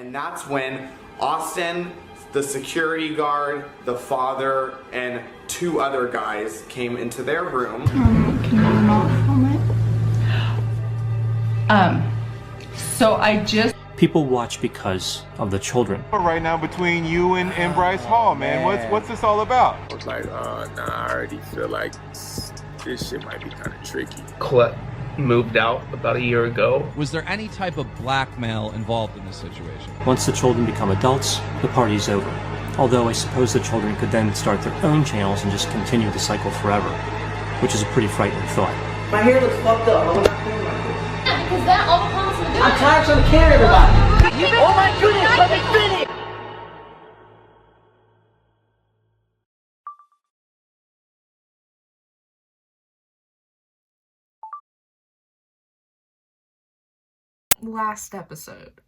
And that's when Austin, the security guard, the father, and 2 other guys came into their room. Can you turn off a moment? So I just... People watch because of the children. Right now between you and Bryce Hall, man. What's this all about? I was like, nah, I already feel like this shit might be kind of tricky. Colette moved out about a year ago. Was there any type of blackmail involved in this situation? Once the children become adults, the party's over. Although I suppose the children could then start their own channels and just continue the cycle forever, which is a pretty frightening thought. My hair looks fucked up. I'm not feeling like this. Yeah, because that overcomes the good. I'm tired of trying to carry everybody. Oh my goodness, let me finish! Last episode.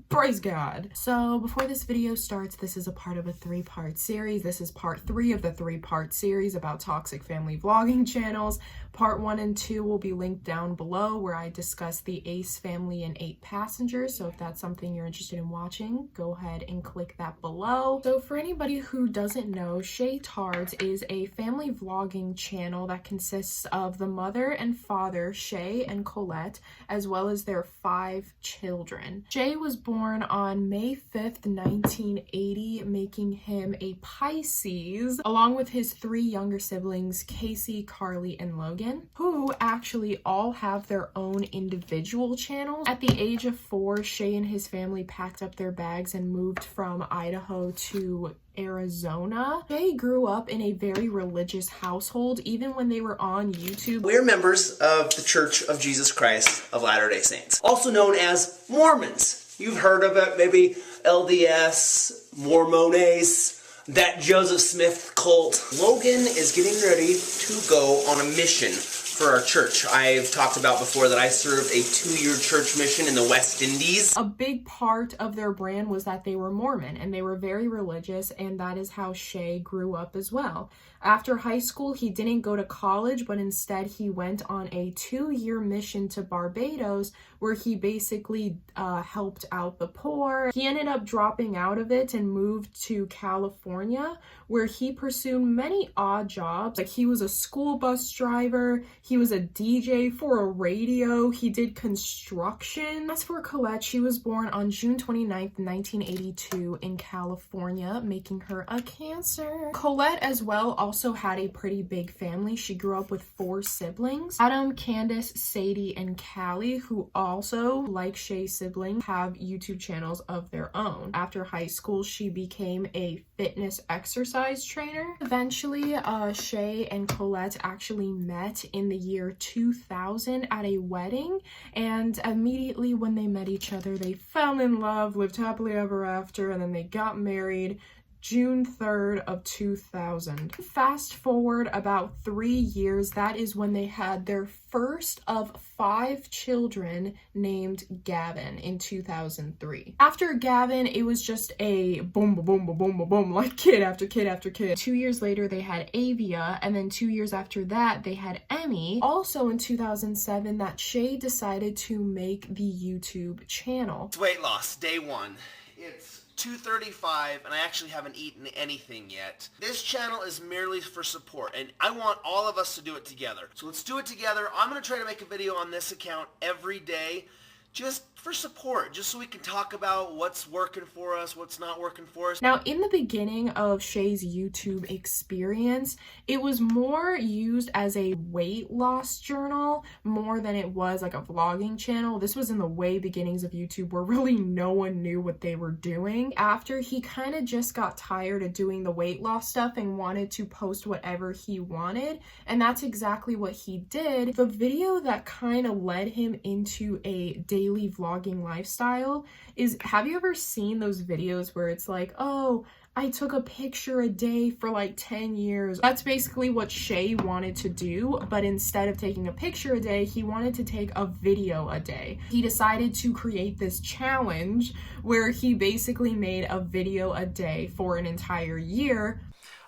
Praise God. So before this video starts, this is a part of a 3-part series. This is part 3 of the 3-part series about toxic family vlogging channels. Part 1 and 2 will be linked down below, where I discuss the Ace family and 8 passengers. So if that's something you're interested in watching, go ahead and click that below. So for anybody who doesn't know, ShayTards is a family vlogging channel that consists of the mother and father, Shay and Colette, as well as their 5 children. Shay was born on May 5th, 1980, making him a Pisces, along with his 3 younger siblings, Casey, Carly, and Logan, who actually all have their own individual channels. At the age of 4, Shay and his family packed up their bags and moved from Idaho to Arizona. Shay grew up in a very religious household, even when they were on YouTube. We're members of the Church of Jesus Christ of Latter-day Saints, also known as Mormons. You've heard of it, maybe LDS, Mormones, that Joseph Smith cult. Logan is getting ready to go on a mission for our church. I've talked about before that I served a 2-year church mission in the West Indies. A big part of their brand was that they were Mormon, and they were very religious, and that is how Shay grew up as well. After high school, he didn't go to college, but instead he went on a 2-year mission to Barbados, where he basically helped out the poor. He ended up dropping out of it and moved to California, where he pursued many odd jobs. Like, he was a school bus driver, he was a DJ for a radio, he did construction. As for Colette, she was born on June 29th, 1982 in California, making her a Cancer. Colette as well also had a pretty big family. She grew up with 4 siblings, Adam, Candace, Sadie, and Callie, who also, like Shay's siblings, have YouTube channels of their own. After high school, she became a fitness exercise trainer. Eventually, Shay and Colette actually met in the year 2000 at a wedding, and immediately when they met each other, they fell in love, lived happily ever after, and then they got married June 3rd of 2000. Fast forward about 3 years, that is when they had their first of 5 children named Gavin in 2003. After Gavin, it was just a boom, boom, boom, boom, boom, boom, like kid after kid after kid. 2 years later, they had Avia, and then 2 years after that, they had Emmy. Also in 2007, that Shay decided to make the YouTube channel. Weight loss, day 1. It's 2:35 and I actually haven't eaten anything yet. This channel is merely for support, and I want all of us to do it together. So let's do it together. I'm going to try to make a video on this account every day, just for support, just so we can talk about what's working for us, what's not working for us. Now, in the beginning of Shay's YouTube experience, it was more used as a weight loss journal more than it was like a vlogging channel. This was in the way beginnings of YouTube, where really no one knew what they were doing. After he kind of just got tired of doing the weight loss stuff and wanted to post whatever he wanted, and that's exactly what he did. The video that kind of led him into a daily vlogging lifestyle is, have you ever seen those videos where it's like, oh, I took a picture a day for like 10 years. That's basically what Shay wanted to do, but instead of taking a picture a day, he wanted to take a video a day. He decided to create this challenge where he basically made a video a day for an entire year.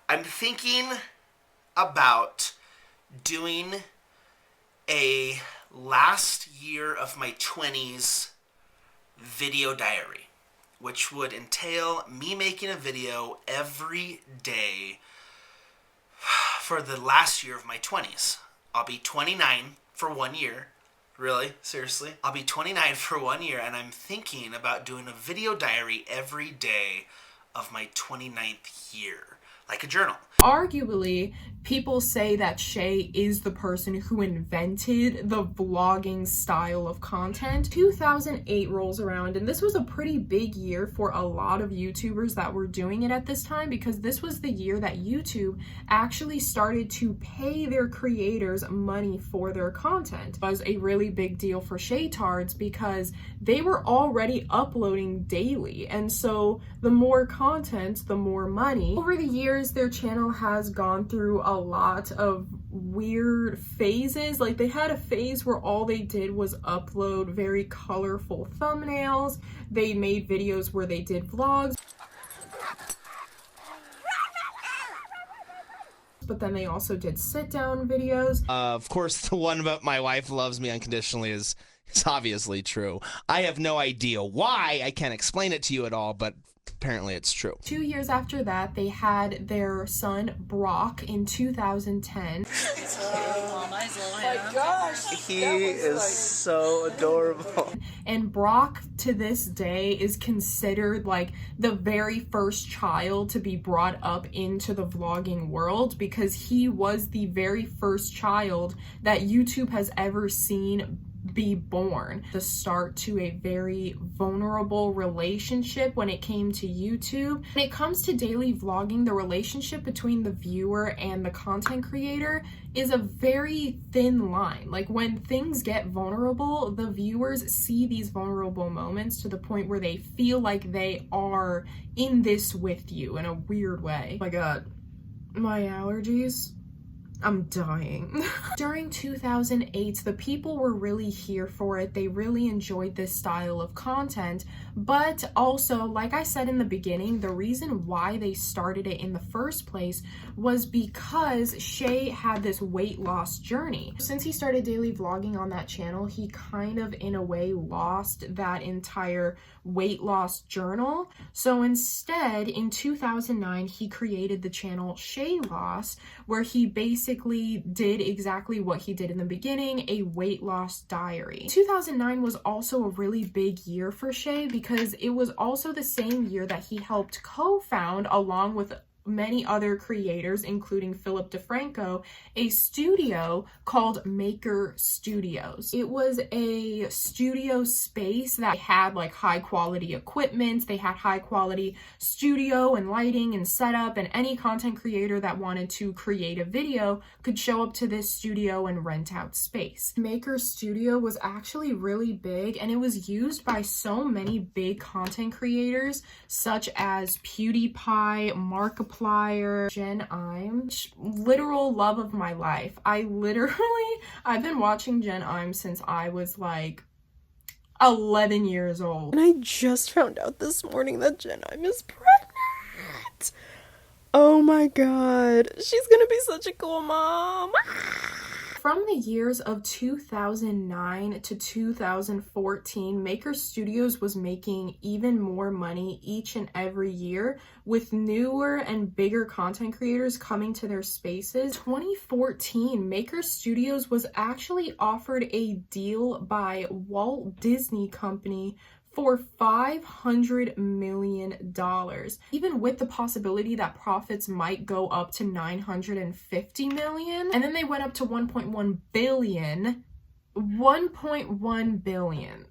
I'm thinking about doing a last year of my 20s video diary. which would entail me making a video every day for the last year of my 20s. I'll be 29 for 1 year. Really? Seriously? I'll be 29 for 1 year, and I'm thinking about doing a video diary every day of my 29th year. Like a journal. Arguably, people say that Shay is the person who invented the vlogging style of content. 2008 rolls around, and this was a pretty big year for a lot of YouTubers that were doing it at this time, because this was the year that YouTube actually started to pay their creators money for their content. It was a really big deal for ShayTards because they were already uploading daily, and so the more content, the more money. Over the years, their channel has gone through a lot of weird phases. Like, they had a phase where all they did was upload very colorful thumbnails. They made videos where they did vlogs. But then they also did sit-down videos. Of course, the one about my wife loves me unconditionally is obviously true. I have no idea why. I can't explain it to you at all, but apparently it's true. 2 years after that, they had their son Brock in 2010. Oh my gosh, he is so adorable. And Brock to this day is considered like the very first child to be brought up into the vlogging world, because he was the very first child that YouTube has ever seen be born. The start to a very vulnerable relationship when it came to YouTube. When it comes to daily vlogging, the relationship between the viewer and the content creator is a very thin line. Like, when things get vulnerable, the viewers see these vulnerable moments to the point where they feel like they are in this with you in a weird way. Oh my god, my allergies. I'm dying. During 2008, the people were really here for it. They really enjoyed this style of content, but also, like I said in the beginning, the reason why they started it in the first place was because Shay had this weight loss journey. Since he started daily vlogging on that channel, he kind of, in a way, lost that entire weight loss journal. So instead, in 2009, he created the channel Shay Loss, where he basically did exactly what he did in the beginning, a weight loss diary. 2009 was also a really big year for Shay because it was also the same year that he helped co-found, along with many other creators, including Philip DeFranco, a studio called Maker Studios. It was a studio space that had like high quality equipment. They had high quality studio and lighting and setup, and any content creator that wanted to create a video could show up to this studio and rent out space. Maker Studio was actually really big, and it was used by so many big content creators such as PewDiePie, Markiplier, Jen Imes, literal love of my life. I've been watching Jen Imes since I was like 11 years old. And I just found out this morning that Jen Imes is pregnant. Oh my god, she's gonna be such a cool mom. From the years of 2009 to 2014, Maker Studios was making even more money each and every year, with newer and bigger content creators coming to their spaces. 2014, Maker Studios was actually offered a deal by Walt Disney Company for $500 million, even with the possibility that profits might go up to $950 million. And then they went up to $1.1 billion. 1.1 billion.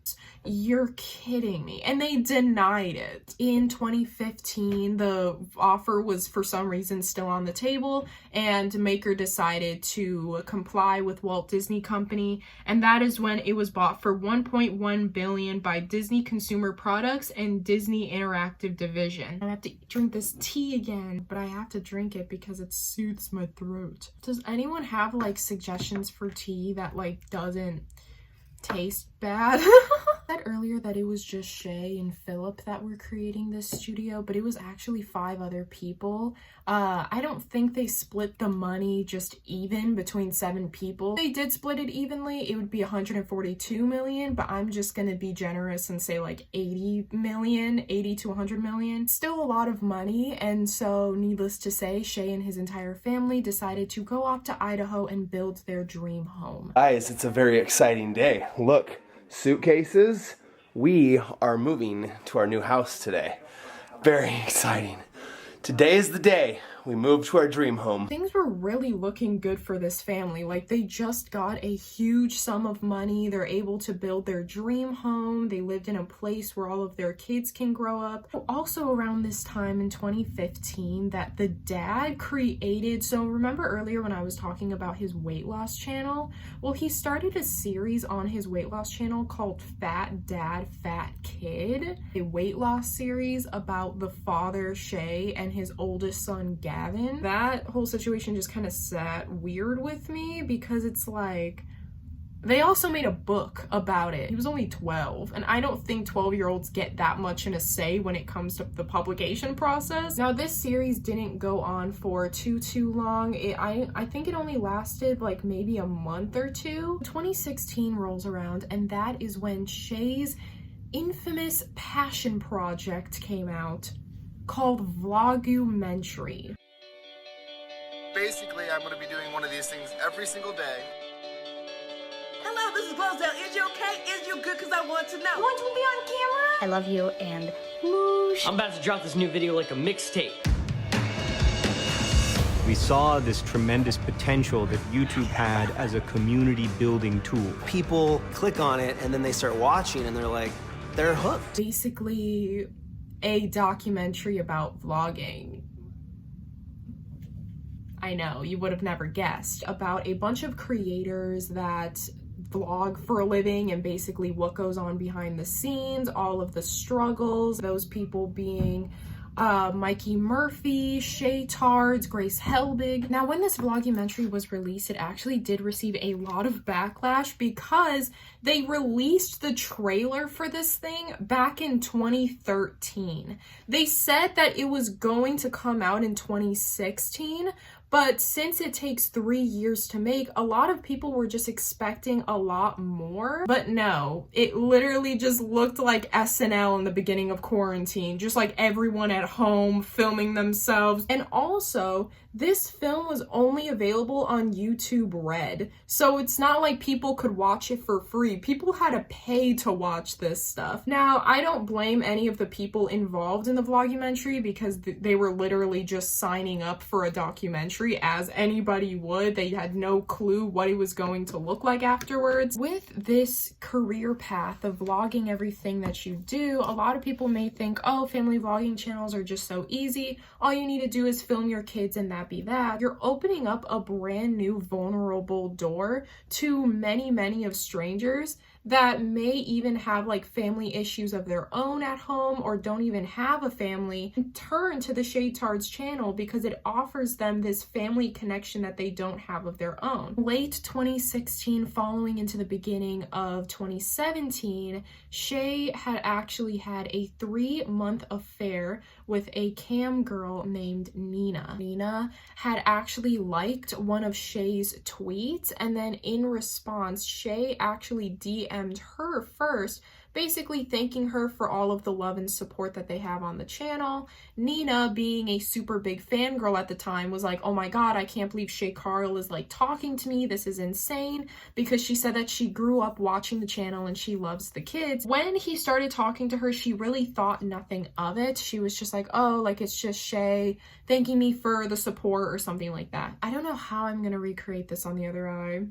You're kidding me. And they denied it. In 2015, the offer was for some reason still on the table, and Maker decided to comply with Walt Disney Company, and that is when it was bought for $1.1 billion by Disney Consumer Products and Disney Interactive Division. I have to drink this tea again, but I have to drink it because it soothes my throat. Does anyone have like suggestions for tea that like doesn't taste bad? I said earlier that it was just Shay and Philip that were creating this studio, but it was actually 5 other people. I don't think they split the money just even between 7 people. If they did split it evenly, it would be 142 million, but I'm just gonna be generous and say like 80 to 100 million. Still a lot of money, and so needless to say, Shay and his entire family decided to go off to Idaho and build their dream home. Guys, it's a very exciting day. Look, suitcases. We are moving to our new house today. Very exciting. Today is the day we move to our dream home. Things were really looking good for this family. Like, they just got a huge sum of money. They're able to build their dream home. They lived in a place where all of their kids can grow up. Also around this time in 2015 that the dad created, so remember earlier when I was talking about his weight loss channel? Well, he started a series on his weight loss channel called Fat Dad, Fat Kid, a weight loss series about the father, Shay, and his oldest son, Gavin. That whole situation just kind of sat weird with me because it's like, they also made a book about it. He was only 12, and I don't think 12-year-olds get that much in a say when it comes to the publication process. Now, this series didn't go on for too long. I think it only lasted like maybe a month or two. 2016 rolls around, and that is when Shay's infamous passion project came out called Vlogumentary. Basically, I'm going to be doing one of these things every single day. Hello, this is Rosedale. Is you okay? Is you good? Because I want to know. You want to be on camera? I love you and whoosh. I'm about to drop this new video like a mixtape. We saw this tremendous potential that YouTube had as a community building tool. People click on it and then they start watching and they're hooked. Basically, a documentary about vlogging. I know, you would have never guessed. About a bunch of creators that vlog for a living and basically what goes on behind the scenes, all of the struggles, those people being Mikey Murphy, ShayTards, Grace Helbig. Now, when this vlogumentary was released, it actually did receive a lot of backlash because they released the trailer for this thing back in 2013. They said that it was going to come out in 2016, but since it takes 3 years to make, a lot of people were just expecting a lot more. But no, it literally just looked like SNL in the beginning of quarantine, just like everyone at home filming themselves. And also, this film was only available on YouTube Red, so it's not like people could watch it for free. People had to pay to watch this stuff. Now, I don't blame any of the people involved in the vlogumentary because they were literally just signing up for a documentary as anybody would. They had no clue what it was going to look like afterwards. With this career path of vlogging everything that you do, a lot of people may think, oh, family vlogging channels are just so easy. All you need to do is film your kids and that be that. You're opening up a brand new vulnerable door to many of strangers that may even have like family issues of their own at home or don't even have a family, and turn to the ShayTards channel because it offers them this family connection that they don't have of their own. Late 2016, following into the beginning of 2017, Shay had actually had a 3-month affair with a cam girl named Nina. Nina had actually liked one of Shay's tweets, and then in response, Shay actually DM'd her first, basically thanking her for all of the love and support that they have on the channel. Nina, being a super big fangirl at the time, was like, oh my god, I can't believe Shay Carl is like talking to me, this is insane, because she said that she grew up watching the channel and she loves the kids. When he started talking to her, she really thought nothing of it. She was just like, oh, like it's just Shay thanking me for the support or something like that. I don't know how I'm gonna recreate this on the other eye.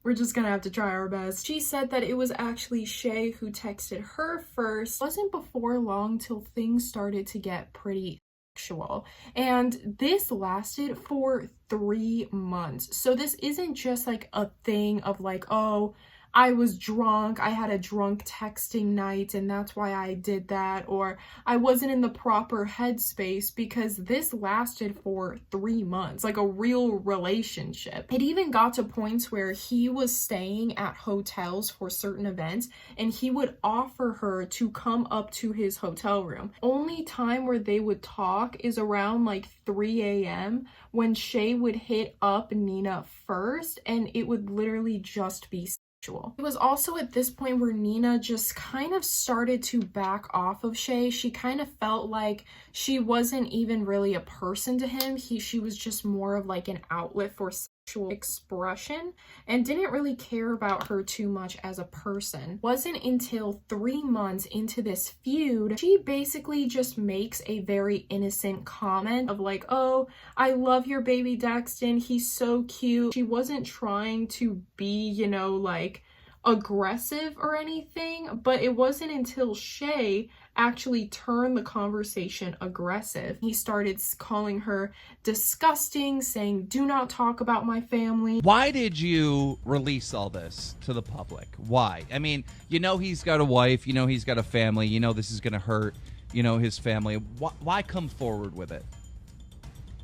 We're just gonna have to try our best. She said that it was actually Shay who texted her first. It wasn't before long till things started to get pretty sexual. And this lasted for 3 months. So this isn't just like a thing of like, oh, I was drunk, I had a drunk texting night and that's why I did that, or I wasn't in the proper headspace, because this lasted for 3 months, like a real relationship. It even got to points where he was staying at hotels for certain events and he would offer her to come up to his hotel room. Only time where they would talk is around like 3 a.m. when Shay would hit up Nina first, and it would literally just be sexual. It was also at this point where Nina just kind of started to back off of Shay. She kind of felt like she wasn't even really a person to him. She was just more of like an outlet for sexual expression and didn't really care about her too much as a person. Wasn't until 3 months into this feud, she basically just makes a very innocent comment of like, oh, I love your baby Daxton, he's so cute. She wasn't trying to be, you know, like aggressive or anything, but it wasn't until Shay actually turned the conversation aggressive. He started calling her disgusting, saying, do not talk about my family. Why did you release all this to the public? Why? I mean, you know he's got a wife, you know he's got a family, you know this is going to hurt, you know, his family. Why come forward with it?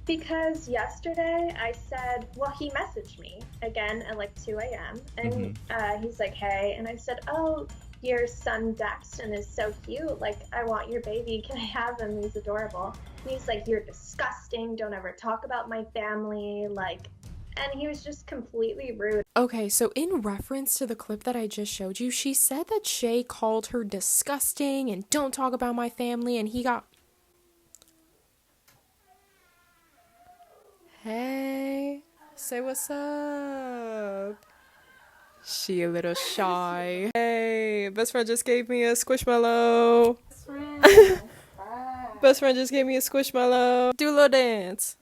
Because yesterday I said, well, he messaged me again at like 2 a.m. and he's like, hey, and I said, oh, your son Daxton is so cute, like I want your baby, can I have him, he's adorable. And he's like, you're disgusting, don't ever talk about my family, like, and he was just completely rude. Okay, so in reference to the clip that I just showed you, she said that Shay called her disgusting and don't talk about my family, and he got... Hey, say what's up. She a little shy. Hey, best friend just gave me a squishmallow. Best friend just gave me a squishmallow. Do a little dance.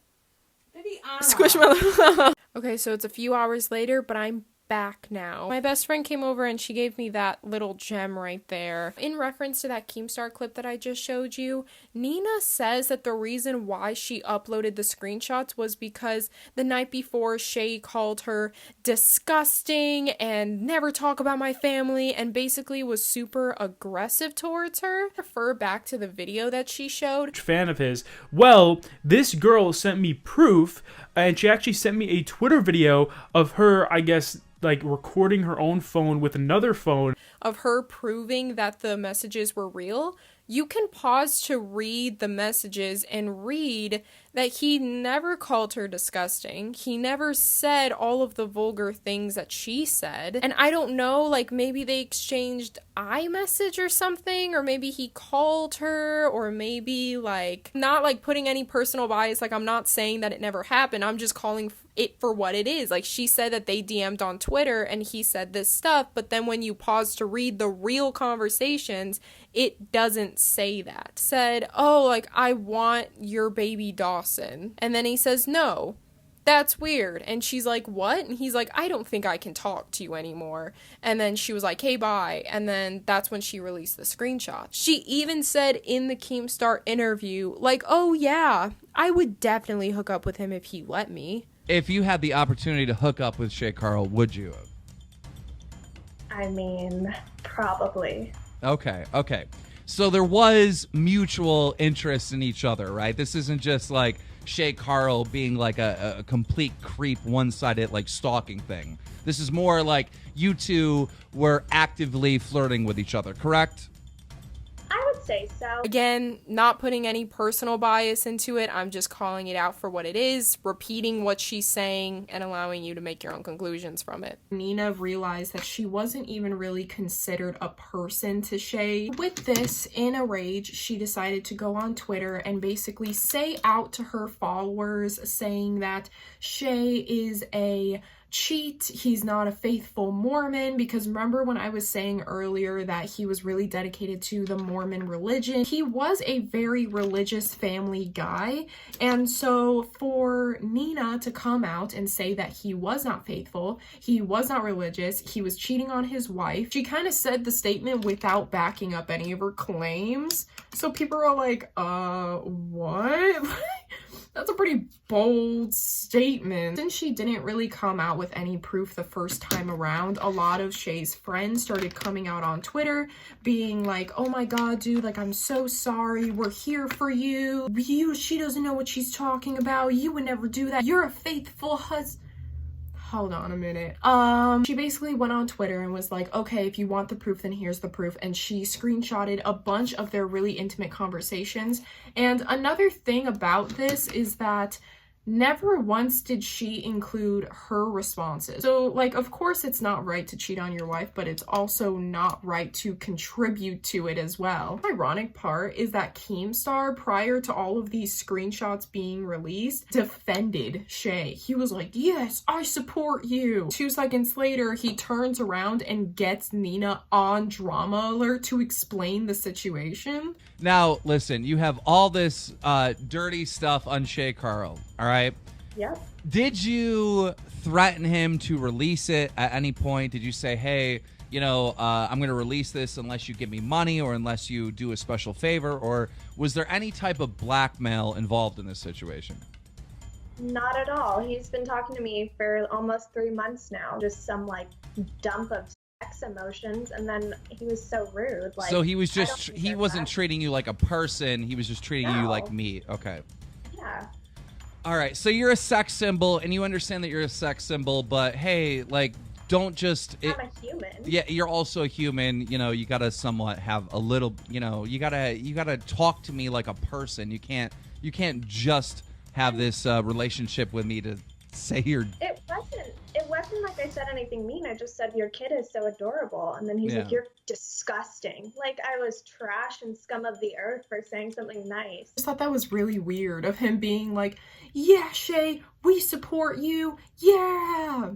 Squishmallow. Okay, so it's a few hours later, but I'm back now. My best friend came over and she gave me that little gem right there. In reference to that Keemstar clip that I just showed you, Nina says that the reason why she uploaded the screenshots was because the night before Shay called her disgusting and never talk about my family and basically was super aggressive towards her. Refer back to the video that she showed. Fan of his. Well, this girl sent me proof, and she actually sent me a Twitter video of her, I guess, like recording her own phone with another phone. Of her proving that the messages were real. You can pause to read the messages and read that he never called her disgusting. He never said all of the vulgar things that she said. And I don't know, like maybe they exchanged iMessage or something, or maybe he called her, or maybe like, not like putting any personal bias, like I'm not saying that it never happened. I'm just calling it for what it is. Like she said that they DM'd on Twitter and he said this stuff, but then when you pause to read the real conversations, it doesn't say that. Said, oh, like, I want your baby Dawson. And then he says, no, that's weird. And she's like, what? And he's like, I don't think I can talk to you anymore. And then she was like, hey, bye. And then that's when she released the screenshot. She even said in the Keemstar interview, like, oh yeah, I would definitely hook up with him if he let me. If you had the opportunity to hook up with Shay Carl, would you have? I mean, probably. Okay. So there was mutual interest in each other, right? This isn't just like Shay Carl being like a complete creep, one-sided like stalking thing. This is more like you two were actively flirting with each other, correct? I would say so. Again, not putting any personal bias into it. I'm just calling it out for what it is, repeating what she's saying, and allowing you to make your own conclusions from it. Nina realized that she wasn't even really considered a person to Shay. With this, in a rage, she decided to go on Twitter and basically say out to her followers, saying that Shay is a cheat, he's not a faithful Mormon, because remember when I was saying earlier that he was really dedicated to the Mormon religion? He was a very religious family guy, and so for Nina to come out and say that he was not faithful, he was not religious, he was cheating on his wife, she kind of said the statement without backing up any of her claims, so people are like, what? That's a pretty bold statement. Since she didn't really come out with any proof the first time around, a lot of Shay's friends started coming out on Twitter being like, oh my god, dude, like, I'm so sorry, we're here for you. She doesn't know what she's talking about. You would never do that. You're a faithful husband. Hold on a minute. She basically went on Twitter and was like, okay, if you want the proof, then here's the proof. And she screenshotted a bunch of their really intimate conversations. And another thing about this is that never once did she include her responses. So, like, of course it's not right to cheat on your wife, but it's also not right to contribute to it as well. The ironic part is that Keemstar, prior to all of these screenshots being released, defended Shay. He was like, yes, I support you. 2 seconds later, he turns around and gets Nina on Drama Alert to explain the situation. Now, listen, you have all this dirty stuff on Shay Carl, all right? Yep. Did you threaten him to release it at any point? Did you say, hey, you know, I'm going to release this unless you give me money or unless you do a special favor? Or was there any type of blackmail involved in this situation? Not at all. He's been talking to me for almost 3 months now. Just some, like, dump of sex emotions, and then he was so rude. Like, so he was just, he wasn't treating you like a person. He was just treating you like meat. Okay. Yeah. All right, so you're a sex symbol, and you understand that you're a sex symbol, but hey, like, don't just... I'm a human. Yeah, you're also a human. You know, you gotta somewhat have a little, you know, you gotta talk to me like a person. You can't just have this relationship with me to say you're... It wasn't like I said anything mean. I just said, your kid is so adorable. And then he's like, you're disgusting. Like, I was trash and scum of the earth for saying something nice. I just thought that was really weird of him being like, yeah, Shay, we support you. Yeah.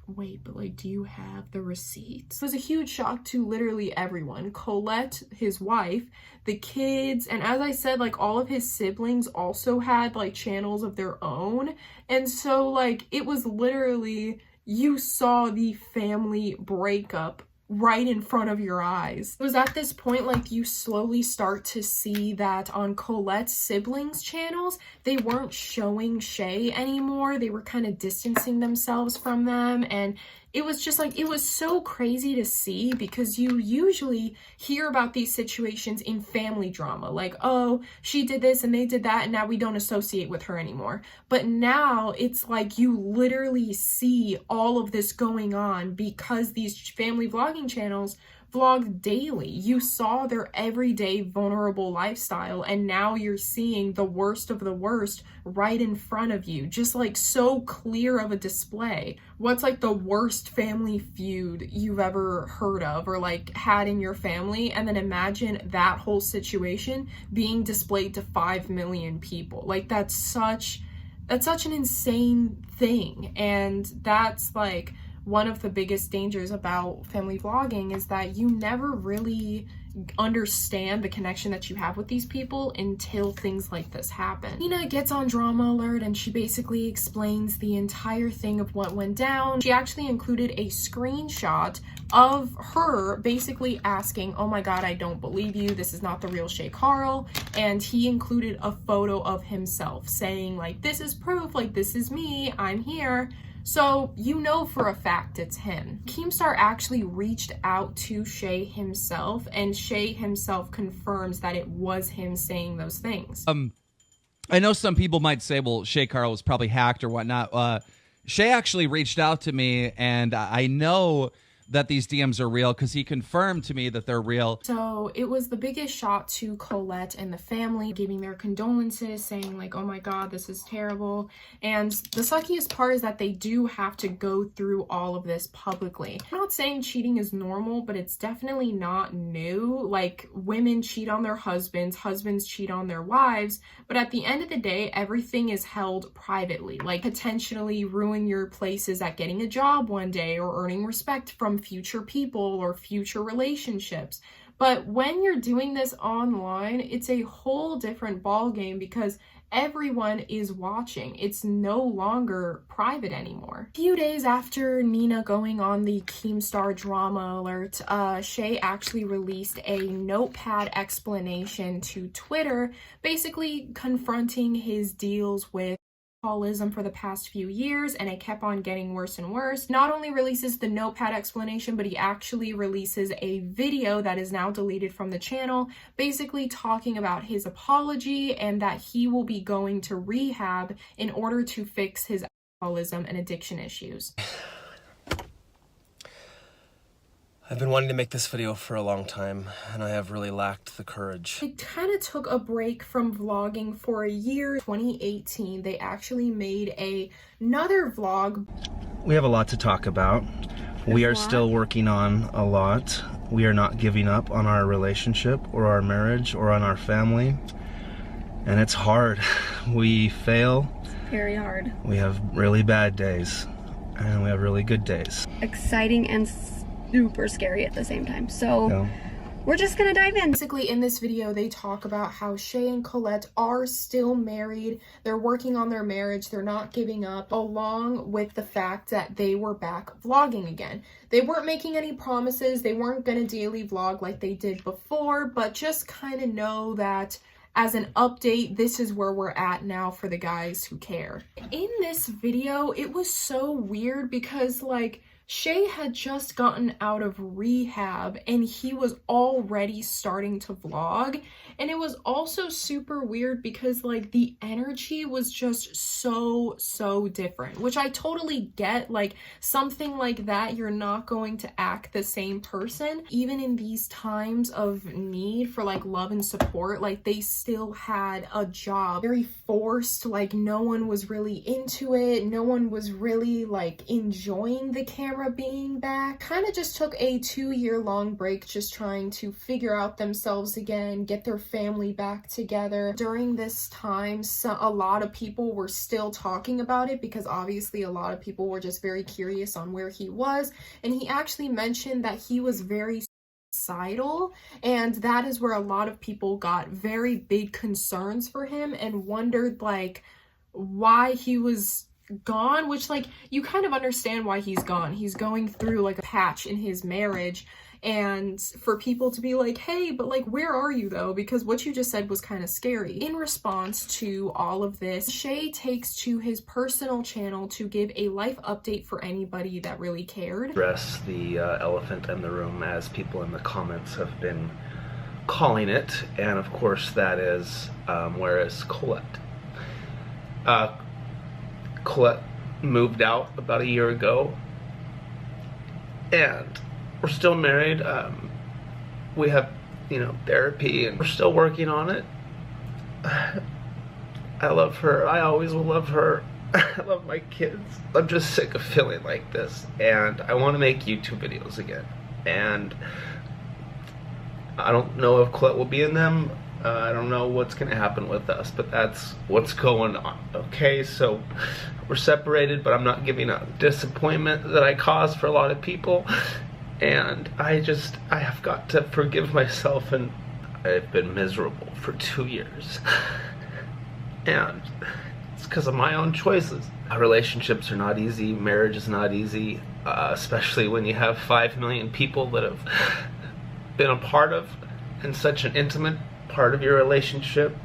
Wait, but like, do you have the receipts? It was a huge shock to literally everyone. Colette, his wife, the kids, and as I said, like, all of his siblings also had like channels of their own. And so like, it was literally, you saw the family breakup right in front of your eyes. It was at this point, like, you slowly start to see that on Colette's siblings' channels, they weren't showing Shay anymore. They were kind of distancing themselves from them, and it was just like, it was so crazy to see, because you usually hear about these situations in family drama, like, oh, she did this and they did that and now we don't associate with her anymore. But now it's like you literally see all of this going on because these family vlogging channels vlog daily. You saw their everyday vulnerable lifestyle, and now you're seeing the worst of the worst right in front of you, just like so clear of a display. What's like the worst family feud you've ever heard of or like had in your family? And then imagine that whole situation being displayed to 5 million people. Like, that's such an insane thing. And that's like one of the biggest dangers about family vlogging, is that you never really understand the connection that you have with these people until things like this happen. Nina gets on Drama Alert and she basically explains the entire thing of what went down. She actually included a screenshot of her basically asking, oh my god, I don't believe you, this is not the real Shay Carl, and he included a photo of himself saying like, this is proof, like, this is me, I'm here. So you know for a fact it's him. Keemstar actually reached out to Shay himself, and Shay himself confirms that it was him saying those things. I know some people might say, well, Shay Carl was probably hacked or whatnot. Shay actually reached out to me, and I know that these DMs are real because he confirmed to me that they're real. So it was the biggest shot to Colette and the family, giving their condolences, saying like, oh my god, this is terrible. And the suckiest part is that they do have to go through all of this publicly. I'm not saying cheating is normal, but it's definitely not new. Like, women cheat on their husbands, husbands cheat on their wives, but at the end of the day, everything is held privately. Like, potentially ruin your places at getting a job one day or earning respect from future people or future relationships. But when you're doing this online, it's a whole different ball game, because everyone is watching. It's no longer private anymore. A few days after Nina going on the Keemstar drama alert, Shay actually released a notepad explanation to Twitter, basically confronting his deals with alcoholism for the past few years, and it kept on getting worse and worse. Not only releases the notepad explanation, but he actually releases a video that is now deleted from the channel, basically talking about his apology and that he will be going to rehab in order to fix his alcoholism and addiction issues. I've been wanting to make this video for a long time, and I have really lacked the courage. They kind of took a break from vlogging for a year. 2018, they actually made another vlog. We have a lot to talk about. We are still working on a lot. We are not giving up on our relationship or our marriage or on our family. And it's hard. We fail. Very hard. We have really bad days. And we have really good days. Exciting and super scary at the same time. So we're just gonna dive in. Basically, in this video, they talk about how Shay and Colette are still married. They're working on their marriage. They're not giving up, along with the fact that they were back vlogging again. They weren't making any promises. They weren't gonna daily vlog like they did before, but just kind of know that as an update, this is where we're at now for the guys who care. In this video, it was so weird because, like, Shay had just gotten out of rehab and he was already starting to vlog, and it was also super weird because, like, the energy was just so different, which I totally get. Like, something like that, you're not going to act the same person. Even in these times of need for, like, love and support, like, they still had a job. Very forced, like, no one was really into it. No one was really, like, enjoying the camera being back. Kind of just took a 2-year-long break, just trying to figure out themselves again, get their family back together. During this time, a lot of people were still talking about it because obviously a lot of people were just very curious on where he was, and he actually mentioned that he was very suicidal, and that is where a lot of people got very big concerns for him and wondered, like, why he was gone, which, like, you kind of understand why he's gone. He's going through, like, a patch in his marriage, and for people to be like, hey, but, like, where are you though? Because what you just said was kind of scary. In response to all of this, Shay takes to his personal channel to give a life update for anybody that really cared. Address the elephant in the room, as people in the comments have been calling it, and of course that is, where is Colette? Colette moved out about a year ago, and we're still married. We have, therapy, and we're still working on it. I love her. I always will love her. I love my kids. I'm just sick of feeling like this, and I want to make YouTube videos again. And I don't know if Colette will be in them. I don't know what's going to happen with us, but that's what's going on. Okay, so we're separated, but I'm not giving up. Disappointment that I caused for a lot of people, and I have got to forgive myself, and I've been miserable for 2 years. And it's because of my own choices. Relationships are not easy. Marriage is not easy, especially when you have 5 million people that have been a part of, and such an intimate part of your relationship.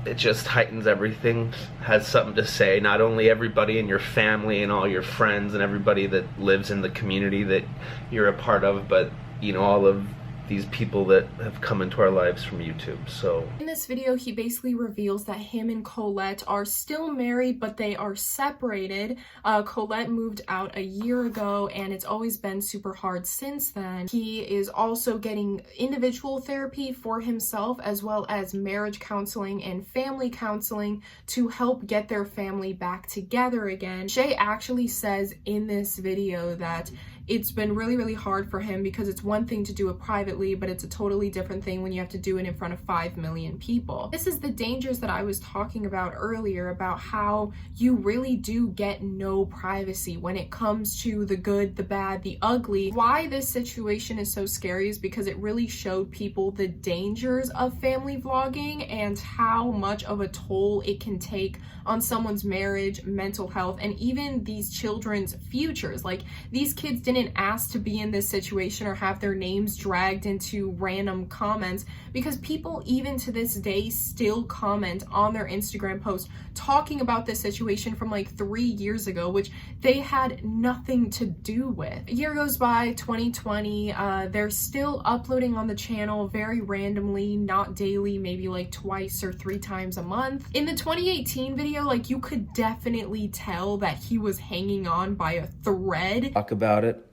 It just heightens everything. Has something to say. Not only everybody in your family and all your friends and everybody that lives in the community that you're a part of, but all of these people that have come into our lives from YouTube. So in this video, he basically reveals that him and Colette are still married, but they are separated. Colette moved out a year ago, and it's always been super hard since then. He is also getting individual therapy for himself, as well as marriage counseling and family counseling to help get their family back together again. Shay actually says in this video that it's been really, really hard for him because it's one thing to do it privately, but it's a totally different thing when you have to do it in front of 5 million people. This is the dangers that I was talking about earlier, about how you really do get no privacy when it comes to the good, the bad, the ugly. Why this situation is so scary is because it really showed people the dangers of family vlogging and how much of a toll it can take on someone's marriage, mental health, and even these children's futures. Like, these kids didn't ask to be in this situation or have their names dragged into random comments, because people even to this day still comment on their Instagram posts talking about this situation from like 3 years ago, which they had nothing to do with. A year goes by, 2020, they're still uploading on the channel very randomly, not daily, maybe like twice or 3 times a month. In the 2018 video, like, you could definitely tell that he was hanging on by a thread. Talk about it.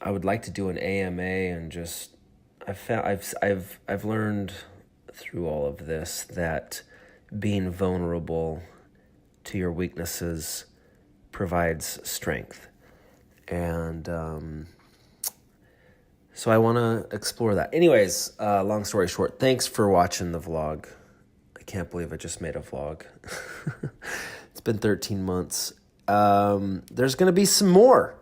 I would like to do an AMA and just, I've learned through all of this that being vulnerable to your weaknesses provides strength. And so I want to explore that. Anyways, long story short, thanks for watching the vlog. I can't believe I just made a vlog. It's been 13 months. There's going to be some more.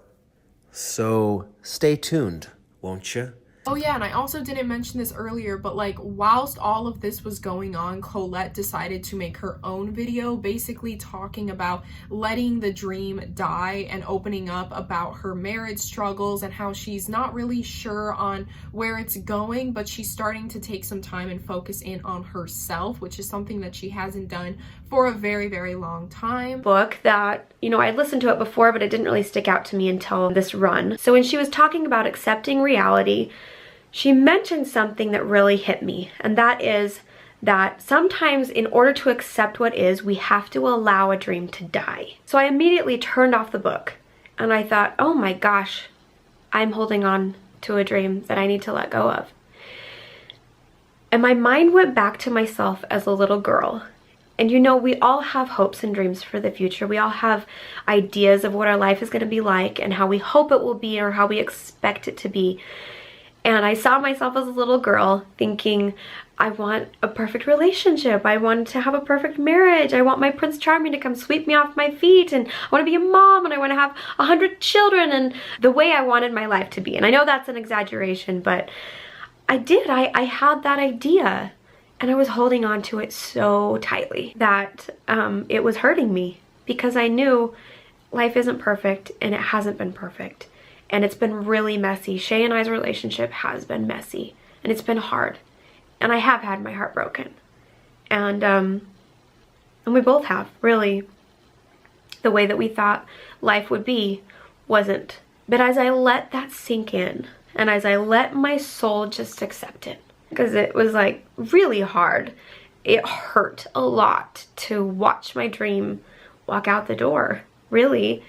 So stay tuned, won't you? Oh yeah, and I also didn't mention this earlier, but like, whilst all of this was going on, Colette decided to make her own video basically talking about letting the dream die and opening up about her marriage struggles and how she's not really sure on where it's going, but she's starting to take some time and focus in on herself, which is something that she hasn't done for a very, very long time. Book that, you know, I'd listened to it before, but it didn't really stick out to me until this run. So when she was talking about accepting reality, she mentioned something that really hit me, and that is that sometimes in order to accept what is, we have to allow a dream to die. So I immediately turned off the book and I thought, oh my gosh, I'm holding on to a dream that I need to let go of. And my mind went back to myself as a little girl. And you know, we all have hopes and dreams for the future. We all have ideas of what our life is going to be like and how we hope it will be or how we expect it to be. And I saw myself as a little girl thinking, I want a perfect relationship. I want to have a perfect marriage. I want my Prince Charming to come sweep me off my feet. And I want to be a mom and I want to have 100 children and the way I wanted my life to be. And I know that's an exaggeration, but I did. I had that idea and I was holding on to it so tightly that it was hurting me because I knew life isn't perfect and it hasn't been perfect. And it's been really messy. Shay and I's relationship has been messy. And it's been hard. And I have had my heart broken. And we both have, really. The way that we thought life would be wasn't. But as I let that sink in, and as I let my soul just accept it, because it was like really hard, it hurt a lot to watch my dream walk out the door, really.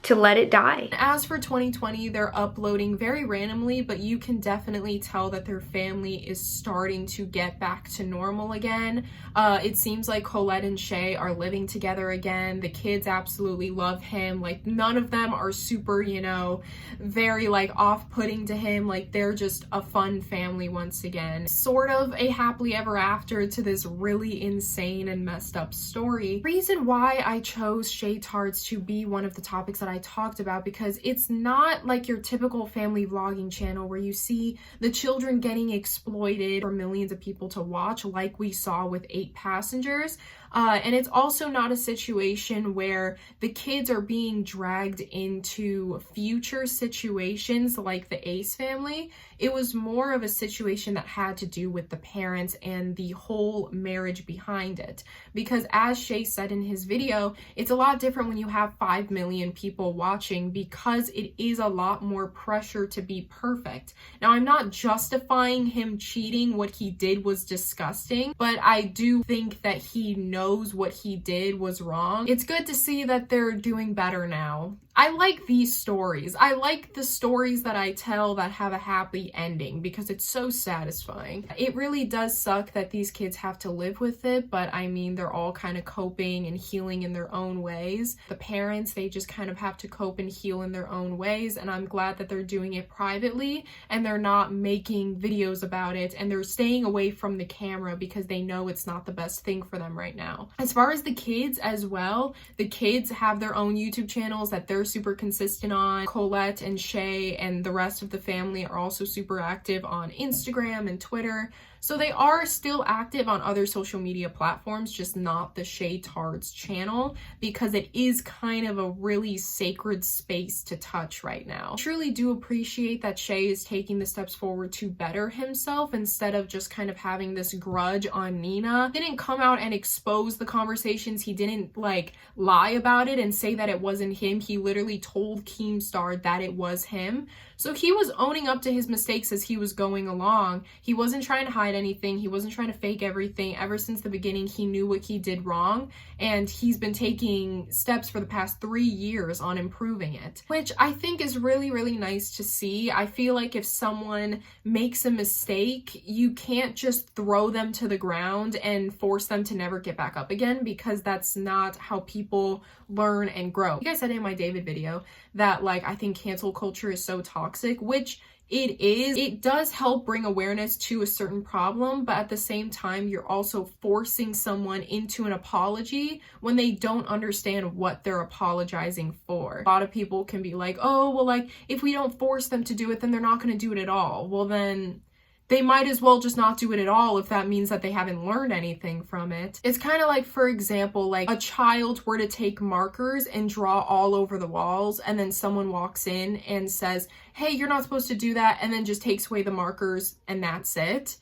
To let it die. As for 2020, they're uploading very randomly, but you can definitely tell that their family is starting to get back to normal again. It seems like Colette and Shay are living together again. The kids absolutely love him. Like, none of them are super, you know, very like off-putting to him. Like, they're just a fun family once again. Sort of a happily ever after to this really insane and messed up story. The reason why I chose ShayTards to be one of the topics that I talked about, because it's not like your typical family vlogging channel where you see the children getting exploited for millions of people to watch, like we saw with 8 Passengers. And it's also not a situation where the kids are being dragged into future situations like the Ace family. It was more of a situation that had to do with the parents and the whole marriage behind it. Because as Shay said in his video, it's a lot different when you have 5 million people watching, because it is a lot more pressure to be perfect. Now, I'm not justifying him cheating. What he did was disgusting, but I do think that he knows what he did was wrong. It's good to see that they're doing better now. I like these stories. I like the stories that I tell that have a happy ending because it's so satisfying. It really does suck that these kids have to live with it, but I mean, they're all kind of coping and healing in their own ways. The parents, they just kind of have to cope and heal in their own ways, and I'm glad that they're doing it privately and they're not making videos about it, and they're staying away from the camera because they know it's not the best thing for them right now. As far as the kids as well, the kids have their own YouTube channels that they're super consistent on. Colette and Shay and the rest of the family are also super active on Instagram and Twitter. So they are still active on other social media platforms, just not the ShayTards channel, because it is kind of a really sacred space to touch right now. I truly do appreciate that Shay is taking the steps forward to better himself instead of just kind of having this grudge on Nina. He didn't come out and expose the conversations. He didn't like lie about it and say that it wasn't him. He literally told Keemstar that it was him. So he was owning up to his mistakes as he was going along. He wasn't trying to hide anything. He wasn't trying to fake everything. Ever since the beginning, he knew what he did wrong, and he's been taking steps for the past 3 years on improving it, which I think is really, really nice to see. I feel like if someone makes a mistake, you can't just throw them to the ground and force them to never get back up again, because that's not how people learn and grow. Like I said in my David video that like I think cancel culture is so toxic, which it is. It does help bring awareness to a certain problem, but at the same time, you're also forcing someone into an apology when they don't understand what they're apologizing for. A lot of people can be like, oh, well, like, if we don't force them to do it, then they're not going to do it at all. Well, then they might as well just not do it at all if that means that they haven't learned anything from it. It's kind of like, for example, like a child were to take markers and draw all over the walls, and then someone walks in and says, hey, you're not supposed to do that, and then just takes away the markers and that's it.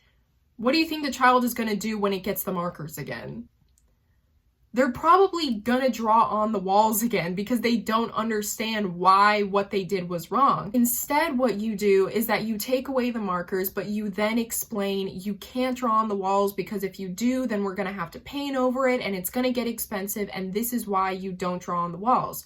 What do you think the child is going to do when it gets the markers again? They're probably gonna draw on the walls again because they don't understand why what they did was wrong. Instead, what you do is that you take away the markers, but you then explain you can't draw on the walls because if you do, then we're gonna have to paint over it and it's gonna get expensive, and this is why you don't draw on the walls.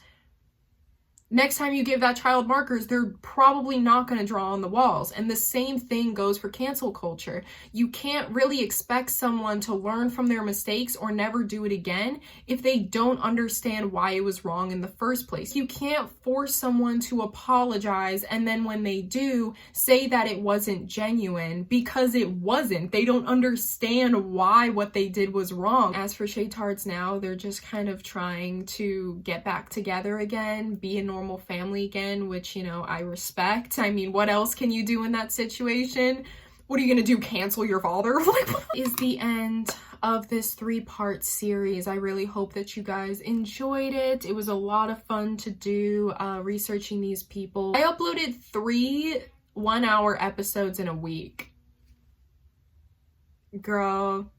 Next time you give that child markers, they're probably not going to draw on the walls. And the same thing goes for cancel culture. You can't really expect someone to learn from their mistakes or never do it again if they don't understand why it was wrong in the first place. You can't force someone to apologize and then when they do, say that it wasn't genuine, because it wasn't. They don't understand why what they did was wrong. As for ShayTards now, they're just kind of trying to get back together again, be a normal family again, which, you know, I respect. I mean, what else can you do in that situation? What are you gonna do, cancel your father? Like, is the end of this 3-part series. I really hope that you guys enjoyed it. It was a lot of fun to do, researching these people. I uploaded 3 one-hour episodes in a week. Girl,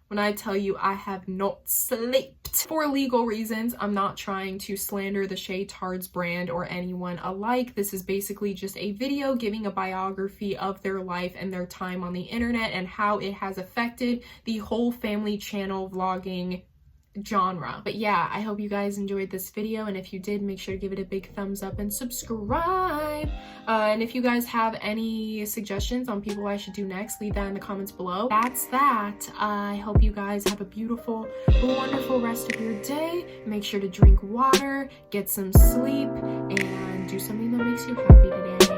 when I tell you I have not slept. For legal reasons, I'm not trying to slander the ShayTards brand or anyone alike. This is basically just a video giving a biography of their life and their time on the internet and how it has affected the whole family channel vlogging genre. But yeah, I hope you guys enjoyed this video, and if you did, make sure to give it a big thumbs up and subscribe. And if you guys have any suggestions on people I should do next, leave that in the comments below. That's that. I hope you guys have a beautiful, wonderful rest of your day. Make sure to drink water, get some sleep, and do something that makes you happy today.